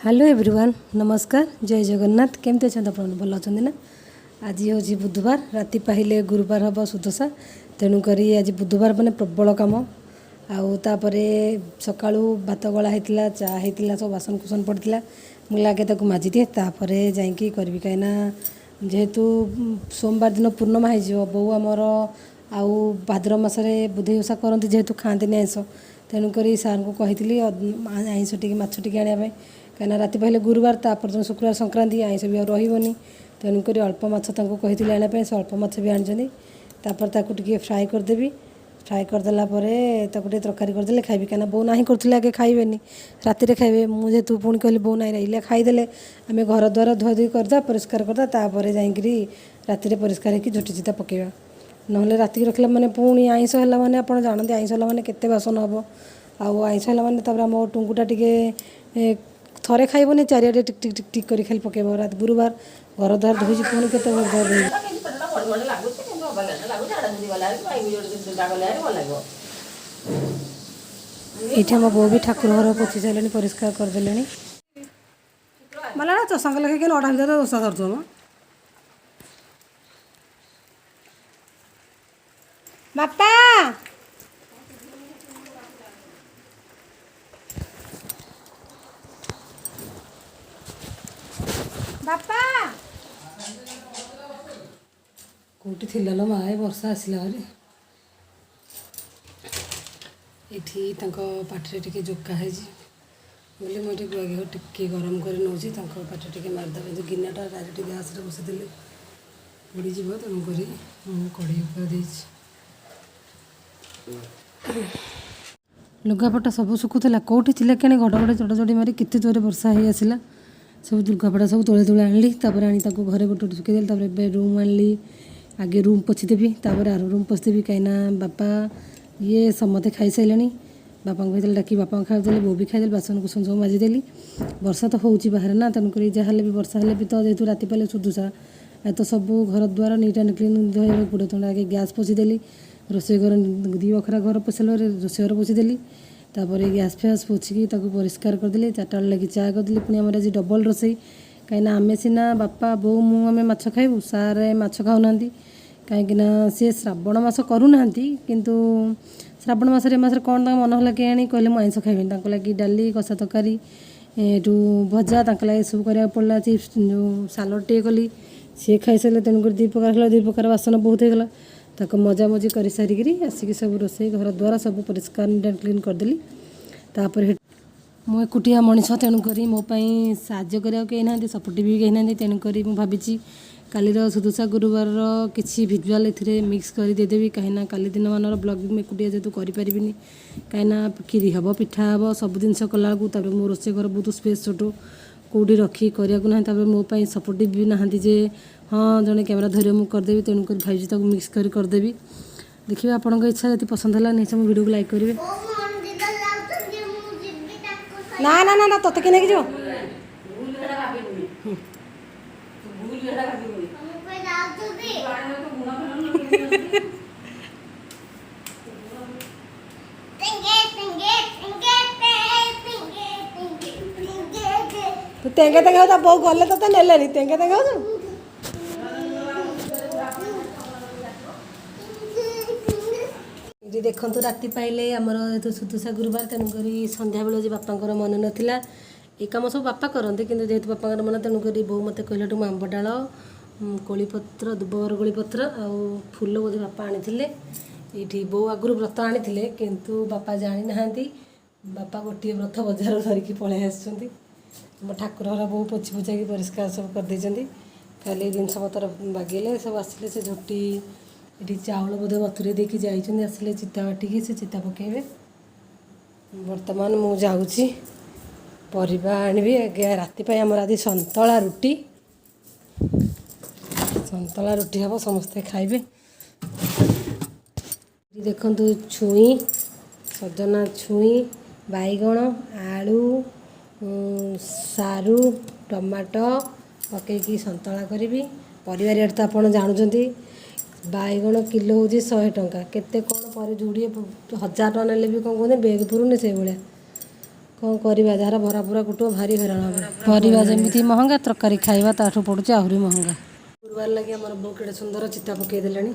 Hello everyone नमस्कार जय जगन्नाथ केमती अच्छा आप भल अच्छा ना। आज हूँ बुधवार राति पाहिले गुरुवार हम सुदशा तेणुक आज बुधवार मैंने प्रबल कम आउे सका भात गला होता चा होता सब बासन कुसन पड़ता मुझे लगे माजि दिए जाकि करी कहीं जेहेतु सोमवार दिन पूर्णिमा हो बो आमर आउ भाद्र मसरे बुधई ओषा करती जेहेतु खाती आइंस तेणुक सार को कही आइंस टी माछ टी आने कहीं राति पहले गुरुवार तापर शुक्रवार संक्रांति आइंस भी रही तेणुक अल्प माछ कही आने से अल्प माछ भी आनी फ्राए करदेवि फ्राए करदेला तरकारी करदे खाइबी कहीं बो ना करुले आगे खाइबे राति खाइबे मुझे पुणी कहली बो ना इला खाईदे आम घर द्वार धुआ धुई करदा परिष्कार करदा जाकि राति परिष्कार होकर झुटी चिता पकेबा ना राति रखला मैंने पुणी आइंस है मैंने आप जानते आइंस है मैंने केते बासन हम आइंस है मैंने आम टुंगुटा टे थरे खाइबनी चारिड़े टिक टिक टिक टिक कर खाली पकेब रात गुरुवार घर द्वार धोई पुणी के ये आम बो भी ठाकुर घर पोछि सारे परिष्कार करदे माला चषा लगे नटा भितर दोषा धरम बापा बापा कौटी थी लो माँ वर्षा आसला भारी ये पाटे टे जोका है बोले मुझे गुआ घी टे गरम कर नौची पाटे टे मारिदे जो गिनाटा डायरेक्ट गैस बसईदे उड़ीज तेणुक कड़े उपर लुगापटा सब सुखुला कौटी थी क्या घड़घड़ चढ़चढ़ी मारी केते जोरे वर्षा हो आसला सब लुगापटा सब तोले तोले आनली घरे गोटे गोटे सुखीदेली रूम आनली आगे रूम पोछीदेवी आर रूम पोछीदेवी कहीं बापा ये समते खाई सारे बापा को डाक बापा खाईदे बो भी खाईदे बासन कुसन सब माजिदेली वर्षा तो हो बाहर ना तेणुक जहाँ भी वर्षा है भी तो जेहतु राति पाले सुदुसा तो सब घर द्वार नीट एंड क्लीन धोया पड़े तेणु आगे गैस पोछीदेली रोषे घर दी बखरा घर पोछल रोषे घर पोछीदेली गैस फैस पोछिकी परिष्कार करदेली 4टा लगे चा करदेली पुणी आम आज डबल रोषे कहीं आमे सीना बापा बो मुझे माछ खाइबू सारे माछ खाऊना कहीं सी श्रावण मास करूना किंतु श्रावण मसरे कौन मन है कि आनी कहले मुझे आइंस खाइबी लगी डाली कषा तरकारी एटू भजा लगे सब कराया पड़ा चिप्स जो सालड टे कली सी खाई सारे तेणुक 2 प्रकार खेल 2 प्रकार बासन बहुत होगा ताको मजा मजी कर सारिकी आसिक सब रोसे घर द्वार सब परिष्कार नीट एंड क्लीन करदेली मु एकुटिया मनीष तेणुक मोपाई साज्य करा कहीं ना सपोर्ट भी कहीं ना तेणुक भाई कालीर सुदशा गुरुवार किसी भिजुआल ए मिक्स कर देदेवी कहीं काली दिन मान ब्लॉग भी एकुटिया जेहतु करें कहीं खीरी हम पिठा हम सब जिन कला मो रोसे घर बहुत स्पेस छोट कौटी रखी करने ना मोपाई सपोर्टिव भी नहांती जे हाँ जड़े कैमेरा धैर्य मुझे करदेवी तेणुक भाई मिक्स करदेवी देखिए आपंक इच्छा जी पसंद है नहीं सब वीडियो को लाइक करेंगे ना ना ना ना तोते के जो तू तेंगे तेंगे होता बहु गले तो नेले तेंगे तेंगे हो देखु राति पाइले आमर जो सुदशा गुरुवार तेणुक संध्या बेल बापा मन नाला ये कम सब बापा करते कि जेहतु बापा मन तेणुक बो मत कहलू आंब डाल कोलीपत्र दुबर कोलीपत्र आउ फूल बोधे बापा आनी ये बो आगु व्रत आनी किंतु बापा जानी ना बापा गोटे व्रत बजार धरिकी पलि आम ठाकुर घर बो पोछि पोछा कि परिष्कार सब करदे खाली जिनस पतर बागेले सब आसिले से झोटी ये चाउल बोधे बतुरे देकी जाइए आसिले चिता बाटिकी से चिता पकेबे बर्तमान मु जाऊँगी परिबा आनिबी राति आमर आज संतला रुटी हम समस्ते खाइबे देखु छुई सजना छुई बैगण आलू सारू टमाटो पकईकी संतला करी परिवार रेट तो आप जानते बैगण किलो हूँ 100 टंका केते कौन पर जोड़े 1000 टଙ୍କା नेले भी कौन कहते बेग पुरुनी से भाया कौन करवा जार भरा पूरा कुटो भारी हैरान हे परिवा जमी महंगा तरकारी खाइबा ताठू पड़ुचे आहरी महंगा। गुरुवार लगे आम बो के सुंदर चिता पकई देले। ये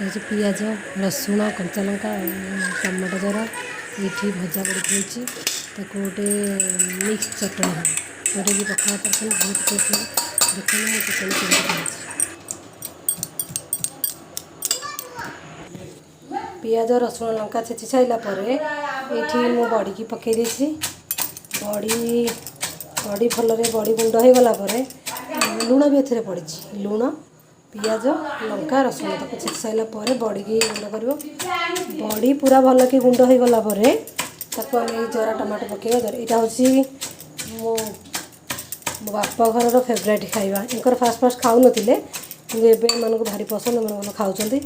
हूँ पिज रसुण कंचा लंका टमाटो जरा ये भजा पड़ी गोटे मिक्स चटनी है जोटा कि पखाड़ तरकारी बहुत टेस्ट है। देखो मैं चटनी केमती पिज रसुण लंका छेची सारापर ये मु बड़ी की पकई देसी बड़ी बड़ी भलरे बड़ी गुंड हो गलापर लुण भी ए पड़ी लुण पिज लंका रसुण तक छेची सारापर बड़ी की गुंड कर बड़ी पूरा भल कि गुंड हो गलापर ताको आम जरा टमाटो पकईवा जरा यहाँ हूँ मो बापा घर फेवरेट खाଇବା इनकर फास्ट फास्ट खाऊ नथिले कि एबे मानको भारी पसंद मन मन खाउचंदी।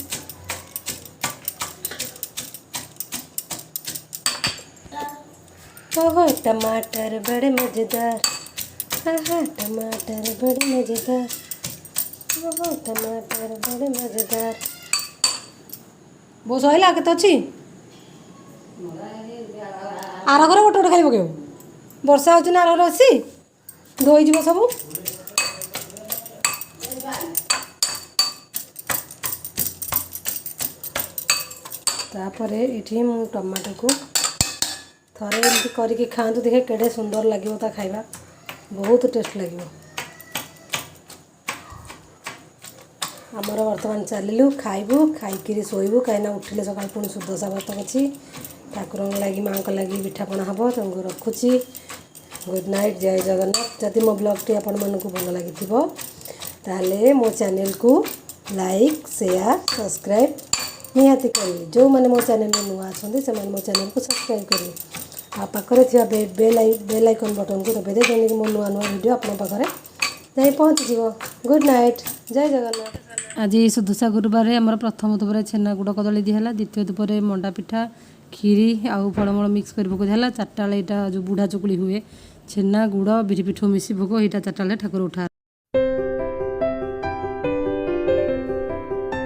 ओहो टमाटर बड़े मजेदार टमाटर बड़े मजेदार ओहो टमाटर बड़े मजेदार बो सहिला केते अछि आर घर गोटे गोटे खाली पकेब वर्षा हो आर घर अच्छी धोईज सब तापर ये मु टमाटो को थरे एमती करके खातु देखे केड़े सुंदर लगे ता खाइबा बहुत टेस्ट लगे। आमर बर्तमान चलू खाइबू खाई शोबू कहीं उठिले सकाल पुणी सुदशा व्रत अच्छी ठाकुर लगी माँ को लगी पिठापଣା हम तुमको रखुची। गुड नाइट जय जगन्नाथ। जदि मो ब्लॉग आपण मानक भल लगी ताले मो चैनल को लाइक शेयर सब्सक्राइब निहाती करेंगे जो मैंने मो चैनल में नुआ अच्छा से मो चैनल को सब्सक्राइब करेंगे आ पाखे थी बेल आइकन बटन को दबाई दे जेने मो नुआ नुआ वीडियो आपण पाखे जाई पहुँची गुड नाइट जय जगन्नाथ। आज सुदशा गुरुवार आमर प्रथम दुपर छेना गुड़ कदली दिहला द्वितीय दुपर मंडा पिठा खीरी आउ फलमूल मिक्स कर भोग दिहला चारटा बेले यहाँ जो बुढ़ा चुकुली हुए छेना गुड़ बिरी पिठ मिसी भोग यहाँ चारटा बेले ठाकुर उठा।